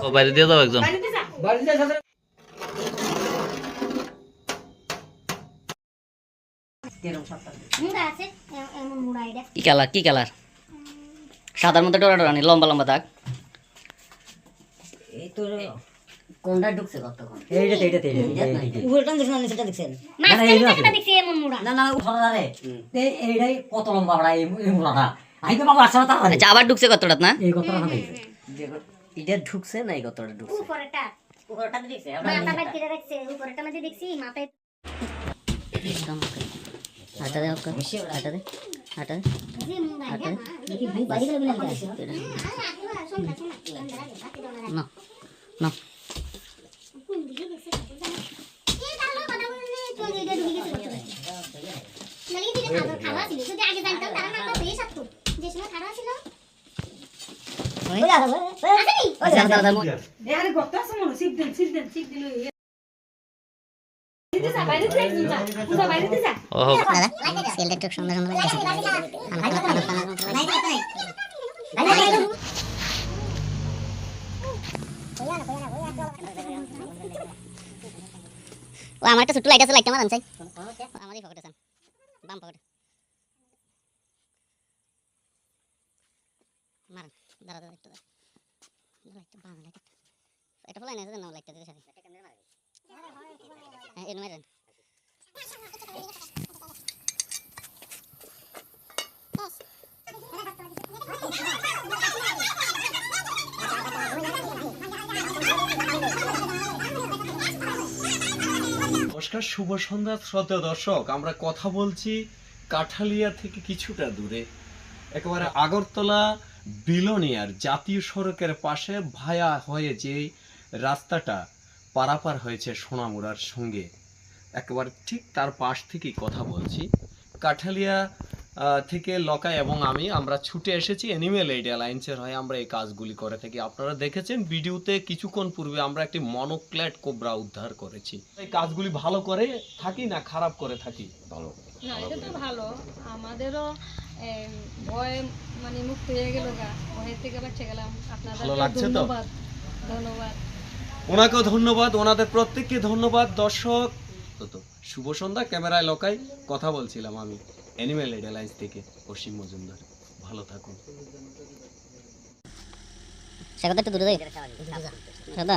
ও বাইরে দিয়ে দাও একজন। কি কালার, কি কালার? সাদার মধ্যে ডোরা ডোরা, লম্বা লম্বা দাগ। এই তো কোনটা ঢুকছে কতক্ষণ? এইটাতে উপরটা দেখছেন না নিচেটা দেখছেন? মাঝখানটা দেখছি এমন মুড়া। না উঠা রে। এইটাই কত লম্বা বড়া এই মুড়াটা। আইবে বাবা আসলে তা। আচ্ছা আবার ঢুকছে কতটা না? এই কতটা না দেখছে। এটা ঢুকছে না এই কতটা ঢুকছে? উপরটা দেখছে। মাথা বাইরে কেটে রাখছে। উপরটা মধ্যে দেখছি মাথায়। আটা দে ওকে। আটা দে। আটা দে। আটা দে। না না ও আমার একটা ছোট্ট লাইট আছে, লাইটটা মারান চাই আমারই পকেটে চান, বাম পকেটে মারান। দাঁড়া দাঁড়া একটু লাইটটা বাম লাইট এটা ফলাই না না লাইটটা দিতে সাথে হ্যাঁ এর মেরেন। নমস্কার, শুভ সন্ধ্যা শ্রদ্ধেয় দর্শক। আমরা কথা বলছি কাঠালিয়া থেকে কিছুটা দূরে, একেবারে আগরতলা বিলোনিয়ার জাতীয় সড়কের পাশে ভায়া হয়ে যে রাস্তাটা পারাপার হয়েছে সোনামুড়ার সঙ্গে, একেবারে ঠিক তার পাশ থেকেই কথা বলছি। কাঠালিয়া থেকে লকাই এবং আমরা ছুটে এসেছি অ্যানিমেল এইড অ্যালায়েন্সের হয়ে। আমরা এই কাজগুলি করে থাকি, আপনারা দেখেছেন ভিডিওতে কিছুক্ষণ পূর্বে আমরা একটি মনোক্ল্যাড কোবরা উদ্ধার করেছি। এই কাজগুলি ভালো করে থাকি না খারাপ করে থাকি? ভালো না, এটা তো ভালো। আমাদেরও ভয় মানে মুক্ত হয়ে গেল, ভয়ের থেকে বাঁচে গেলাম। ভালো লাগছে তো? ধন্যবাদ ধন্যবাদ ওনাকেও ধন্যবাদ, ওনাদের প্রত্যেককে ধন্যবাদ। দর্শক তো শুভ সন্ধ্যা। ক্যামেরায় লকাই, কথা বলছিলাম আমি অ্যানিমেল এইড অ্যালায়েন্স থেকে অসীম মজুমদার। ভালো থাকুন। সেটা একটু দূরে যাই সাদা